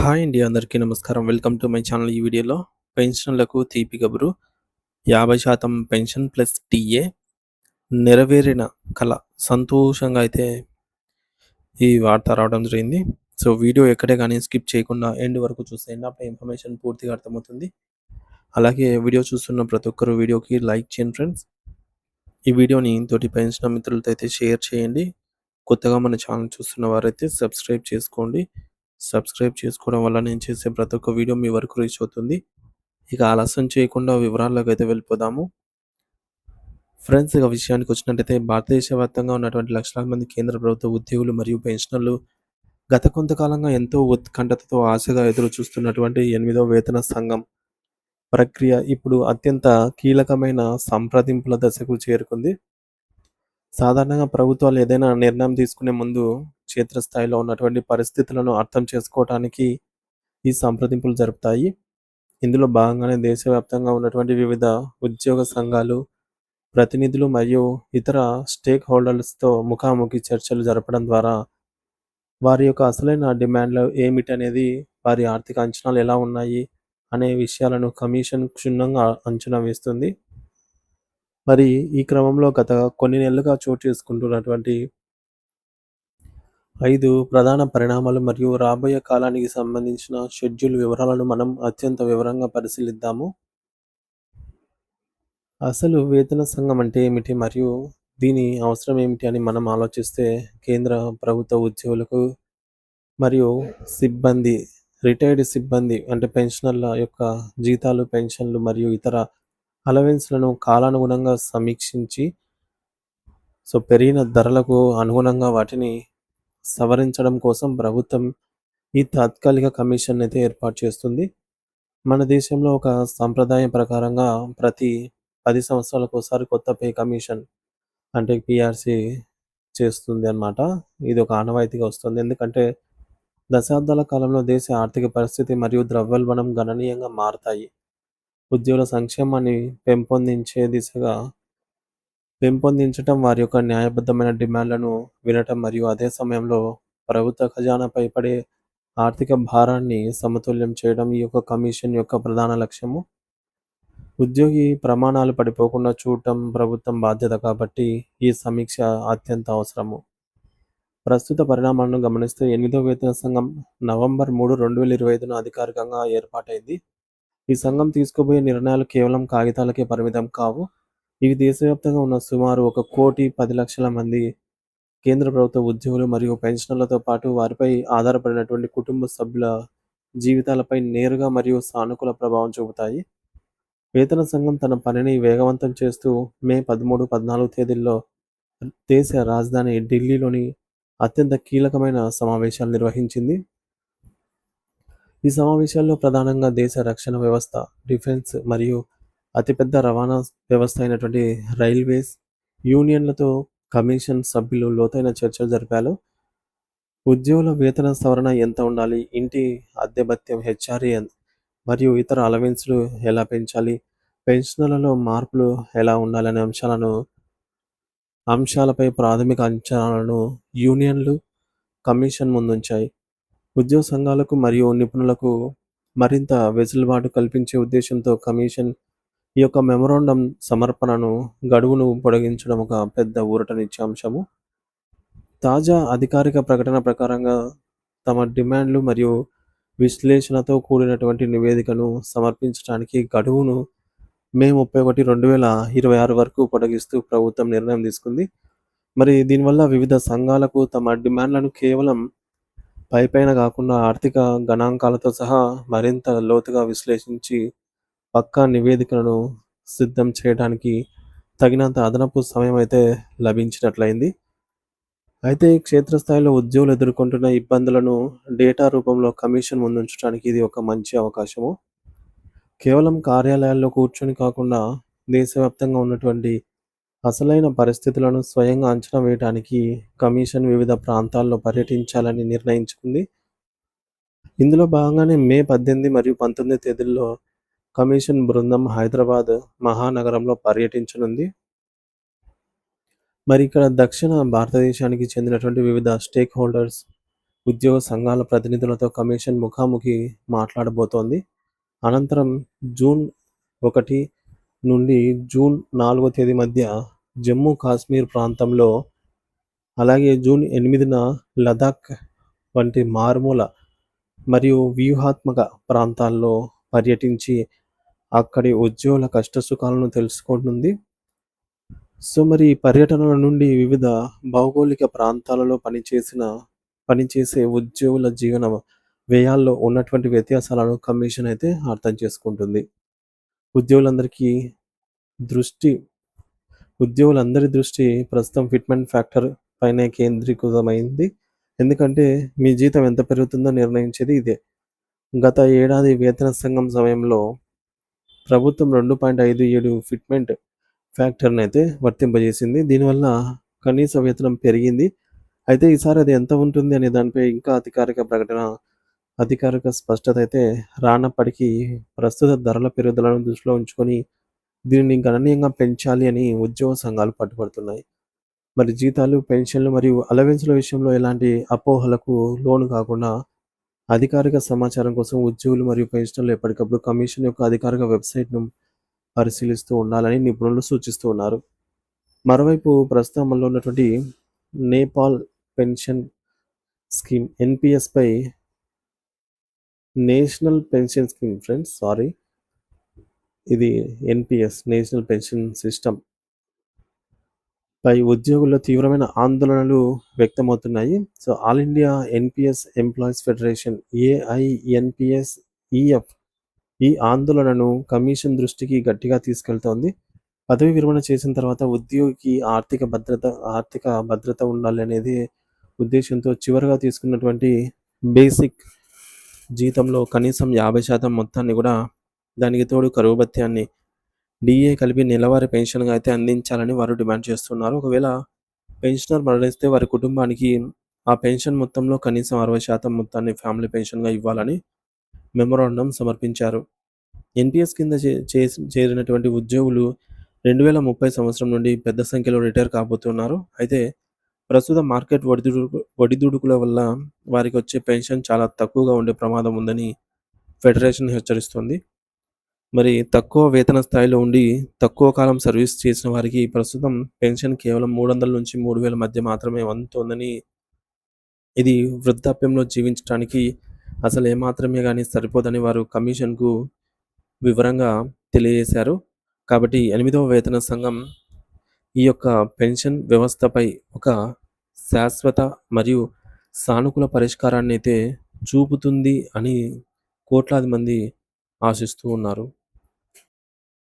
Hi అండి. అందరికీ నమస్కారం. Welcome to my channel. ఈ వీడియోలో పెన్షన్‌లకు తీపి కబురు 50% పెన్షన్ ప్లస్ టీఏ నెరవేరిన కల సంతోషంగా అయితే ఈ వార్త రావడం జరిగింది. సో, వీడియో ఎక్కడే గాని స్కిప్ చేయకుండా ఎండ్ వరకు చూసేయండి. అప్పుడే ఇన్ఫర్మేషన్ పూర్తిగా అర్థమవుతుంది. అలాగే వీడియో చూస్తున్న ప్రతి ఒక్కరు వీడియోకి లైక్ చేయండి ఫ్రెండ్స్. ఈ వీడియోని తోటి పెన్షన్ మిత్రులతో అయితే షేర్ చేయండి. కొత్తగా మన ఛానల్ చూస్తున్న వారైతే సబ్స్క్రైబ్ చేసుకోండి. సబ్స్క్రైబ్ చేసుకోవడం వల్ల నేను చేసే ప్రతి ఒక్క వీడియో మీ వరకు రీచ్ అవుతుంది. ఇక ఆలస్యం చేయకుండా వివరాల్లోకైతే వెళ్ళిపోదాము. ఫ్రెండ్స్, ఇక విషయానికొచ్చినట్టయితే భారతదేశ వ్యాప్తంగా ఉన్నటువంటి లక్షలాది మంది కేంద్ర ప్రభుత్వ ఉద్యోగులు మరియు పెన్షనర్లు గత కొంతకాలంగా ఎంతో ఉత్కంఠతతో ఆశగా ఎదురు చూస్తున్నటువంటి 8వ వేతన సంఘం ప్రక్రియ ఇప్పుడు అత్యంత కీలకమైన సంప్రదింపుల దశకు చేరుకుంది. సాధారణంగా ప్రభుత్వాలు ఏదైనా నిర్ణయం తీసుకునే ముందు క్షేత్రస్థాయిలో ఉన్నటువంటి పరిస్థితులను అర్థం చేసుకోవటానికి ఈ సంప్రదింపులు జరుపుతాయి. ఇందులో భాగంగానే దేశవ్యాప్తంగా ఉన్నటువంటి వివిధ ఉద్యోగ సంఘాలు, ప్రతినిధులు మరియు ఇతర స్టేక్ హోల్డర్స్‌తో ముఖాముఖి చర్చలు జరపడం ద్వారా వారి యొక్క అసలైన డిమాండ్‌లు ఏమిటనేది, వారి ఆర్థిక అంచనాలు ఎలా ఉన్నాయి అనే విషయాలను కమిషన్ క్షుణ్ణంగా అంచనా వేస్తుంది. మరి ఈ క్రమంలో గత కొన్ని నెలలుగా చోటు చేసుకుంటున్నటువంటి 5 ప్రధాన పరిణామాలు మరియు రాబోయే కాలానికి సంబంధించిన షెడ్యూల్ వివరాలను మనం అత్యంత వివరంగా పరిశీలిద్దాము. అసలు వేతన సంఘం అంటే ఏమిటి? మరియు దీని అవసరం ఏమిటి అని మనం ఆలోచిస్తే, కేంద్ర ప్రభుత్వ ఉద్యోగులకు మరియు సిబ్బంది, రిటైర్డ్ సిబ్బంది అంటే పెన్షనర్ల యొక్క జీతాలు, పెన్షన్లు మరియు ఇతర అలవెన్స్‌లను కాలానుగుణంగా సమీక్షించి, పెరిగిన ధరలకు అనుగుణంగా వాటిని సవరించడం కోసం ప్రభుత్వం ఈ తాత్కాలిక కమిషన్ అయితే ఏర్పాటు చేస్తుంది. మన దేశంలో ఒక సంప్రదాయం ప్రకారంగా ప్రతి 10 సంవత్సరాలకోసారి కొత్త పే కమిషన్ అంటే పీఆర్‌సీ చేస్తుంది అన్నమాట. ఇది ఒక ఆనవాయితీగా వస్తుంది. ఎందుకంటే దశాబ్దాల కాలంలో దేశ ఆర్థిక పరిస్థితి మరియు ద్రవ్యోల్బణం గణనీయంగా మారతాయి. ఉద్యోగుల సంక్షేమాన్ని పెంపొందించటం, వారి యొక్క న్యాయబద్ధమైన డిమాండ్లను వినటం మరియు అదే సమయంలో ప్రభుత్వ ఖజానాపై పడే ఆర్థిక భారాన్ని సమతుల్యం చేయడం ఈ యొక్క కమిషన్ యొక్క ప్రధాన లక్ష్యము. ఉద్యోగి ప్రమాణాలు పడిపోకుండా చూడటం ప్రభుత్వం బాధ్యత కాబట్టి ఈ సమీక్ష అత్యంత అవసరము. ప్రస్తుత పరిణామాలను గమనిస్తే 8వ వేతన సంఘం నవంబర్ 3, 2025న అధికారికంగా ఏర్పాటైంది. ఈ సంఘం తీసుకోబోయే నిర్ణయాలు కేవలం కాగితాలకే పరిమితం కావు. ఇవి దేశవ్యాప్తంగా ఉన్న సుమారు 1,10,00,000 మంది కేంద్ర ప్రభుత్వ ఉద్యోగులు మరియు పెన్షనర్లతో పాటు వారిపై ఆధారపడినటువంటి కుటుంబ సభ్యుల జీవితాలపై నేరుగా మరియు సానుకూల ప్రభావం చూపుతాయి. వేతన సంఘం తన పనిని వేగవంతం చేస్తూ మే 13, 14 తేదీల్లో దేశ రాజధాని ఢిల్లీలోని అత్యంత కీలకమైన సమావేశాలు నిర్వహించింది. ఈ సమావేశాల్లో ప్రధానంగా దేశ రక్షణ వ్యవస్థ, డిఫెన్స్ మరియు అతిపెద్ద రవాణా వ్యవస్థ అయినటువంటి రైల్వేస్ యూనియన్లతో కమిషన్ సభ్యులు లోతైన చర్చలు జరిపారు. ఉద్యోగుల వేతన సవరణ ఎంత ఉండాలి, ఇంటి అద్దె భత్యం హెచ్ఆర్ఏ మరియు ఇతర అలవెన్స్‌లు ఎలా పెంచాలి, పెన్షన్‌లలో మార్పులు ఎలా ఉండాలనే అంశాలపై ప్రాథమిక అంచనాలను యూనియన్లు కమిషన్ ముందుంచాయి. ఉద్యోగ సంఘాలకు మరియు నిపుణులకు మరింత వెసులుబాటు కల్పించే ఉద్దేశంతో కమిషన్ ఈ యొక్క మెమోరాండం సమర్పణను గడువును పొడిగించడం ఒక పెద్ద ఊరటనిచ్చే అంశము. తాజా అధికారిక ప్రకటన ప్రకారంగా తమ డిమాండ్లు మరియు విశ్లేషణతో కూడినటువంటి నివేదికను సమర్పించడానికి గడువును మే 31, 2026 వరకు పొడిగిస్తూ ప్రభుత్వం నిర్ణయం తీసుకుంది. మరి దీనివల్ల వివిధ సంఘాలకు తమ డిమాండ్లను కేవలం పైపైన కాకుండా ఆర్థిక గణాంకాలతో సహా మరింత లోతుగా విశ్లేషించి పక్కా నివేదికలను సిద్ధం చేయడానికి తగినంత అదనపు సమయం అయితే లభించినట్లయింది. అయితే క్షేత్రస్థాయిలో ఉద్యోగులు ఎదుర్కొంటున్న ఇబ్బందులను డేటా రూపంలో కమిషన్ ముందుంచడానికి ఇది ఒక మంచి అవకాశము. కేవలం కార్యాలయాల్లో కూర్చొని కాకుండా దేశవ్యాప్తంగా ఉన్నటువంటి అసలైన పరిస్థితులను స్వయంగా అంచనా వేయడానికి కమిషన్ వివిధ ప్రాంతాల్లో పర్యటించాలని నిర్ణయించుకుంది. ఇందులో భాగంగానే మే 18 మరియు 19 తేదీల్లో కమిషన్ బృందం హైదరాబాద్ మహానగరంలో పర్యటించనుంది. మరి ఇక్కడ దక్షిణ భారతదేశానికి చెందినటువంటి వివిధ స్టేక్ హోల్డర్స్, ఉద్యోగ సంఘాల ప్రతినిధులతో కమిషన్ ముఖాముఖి మాట్లాడబోతోంది. అనంతరం జూన్ 1 నుండి జూన్ 4 తేదీ మధ్య జమ్మూ కాశ్మీర్ ప్రాంతంలో, అలాగే జూన్ 8న లదాఖ్ వంటి మారుమూల మరియు వ్యూహాత్మక ప్రాంతాల్లో పర్యటించి అక్కడి ఉద్యోగుల కష్టసుఖాలను తెలుసుకోనుంది. సో మరి ఈ పర్యటనల నుండి వివిధ భౌగోళిక ప్రాంతాలలో పనిచేసే ఉద్యోగుల జీవన వ్యయాల్లో ఉన్నటువంటి వ్యత్యాసాలను కమిషన్ అయితే అర్థం చేసుకుంటుంది. ఉద్యోగులందరికీ దృష్టి ఉద్యోగులందరి దృష్టి ప్రస్తుతం ఫిట్మెంట్ ఫ్యాక్టర్ పైనే కేంద్రీకృతమైంది. ఎందుకంటే మీ జీతం ఎంత పెరుగుతుందో నిర్ణయించేది ఇదే. గత ఏడాది వేతన సంఘం సమయంలో ప్రభుత్వం 2.57 ఫిట్మెంట్ ఫ్యాక్టర్ని అయితే వర్తింపజేసింది. దీనివల్ల కనీస వేతనం పెరిగింది. అయితే ఈసారి అది ఎంత ఉంటుంది అనే దానిపై ఇంకా అధికారిక స్పష్టత అయితే రానప్పటికీ ప్రస్తుత ధరల పెరుగుదలను దృష్టిలో ఉంచుకొని దీనిని గణనీయంగా పెంచాలి అని ఉద్యోగ సంఘాలు పట్టుబడుతున్నాయి. మరి జీతాలు, పెన్షన్లు మరియు అలవెన్స్ల విషయంలో ఎలాంటి అపోహలకు లోను కాకుండా అధికారిక సమాచారం కోసం ఉద్యోగులు మరియు పెన్షనర్లు ఎప్పటికప్పుడు కమిషన్ యొక్క అధికారిక వెబ్సైట్ను పరిశీలిస్తూ ఉండాలని నిపుణులు సూచిస్తూ ఉన్నారు. మరోవైపు ప్రస్తుతం అమల్లో ఉన్నటువంటి నేపాల్ పెన్షన్ స్కీమ్ ఎన్పిఎస్పై నేషనల్ పెన్షన్ స్కీమ్ ఇది ఎన్పిఎస్ నేషనల్ పెన్షన్ సిస్టమ్ పై ఉద్యోగుల్లో తీవ్రమైన ఆందోళనలు వ్యక్తమవుతున్నాయి. So all India NPS employees federation AINPSEF ఈ ఆందోళనను కమిషన్ దృష్టికి గట్టిగా తీసుకెళ్తోంది. పదవి విరమణ చేసిన తర్వాత ఉద్యోగికి ఆర్థిక భద్రత ఉండాలి అనేది ఉద్దేశంతో చివరగా తీసుకున్నటువంటి బేసిక్ జీతంలో కనీసం 50% మొత్తాన్ని కూడా, దానికి తోడు కరువు భత్యాన్ని, డిఏ కలిపి నెలవారీ పెన్షన్గా అయితే అందించాలని వారు డిమాండ్ చేస్తున్నారు. ఒకవేళ పెన్షనర్ మరణిస్తే వారి కుటుంబానికి ఆ పెన్షన్ మొత్తంలో కనీసం 60% మొత్తాన్ని ఫ్యామిలీ పెన్షన్గా ఇవ్వాలని మెమోరాండం సమర్పించారు. ఎన్పిఎస్ కింద చేరినటువంటి ఉద్యోగులు 2030 సంవత్సరం నుండి పెద్ద సంఖ్యలో రిటైర్ కాబోతున్నారు. అయితే ప్రస్తుత మార్కెట్ ఒడిదుడుకుల వల్ల వారికి వచ్చే పెన్షన్ చాలా తక్కువగా ఉండే ప్రమాదం ఉందని ఫెడరేషన్ హెచ్చరిస్తోంది. మరి తక్కువ వేతన స్థాయిలో ఉండి తక్కువ కాలం సర్వీస్ చేసిన వారికి ప్రస్తుతం పెన్షన్ కేవలం 300 నుంచి 3000 మధ్య మాత్రమే అందుతోందని, ఇది వృద్ధాప్యంలో జీవించడానికి అసలు ఏమాత్రమే కానీ సరిపోదని వారు కమిషన్కు వివరంగా తెలియజేశారు. కాబట్టి 8వ వేతన సంఘం ఈ యొక్క పెన్షన్ వ్యవస్థపై ఒక శాశ్వత మరియు సానుకూల పరిష్కారాన్ని అయితే చూపుతుంది అని కోట్లాది మంది ఆశిస్తూ ఉన్నారు.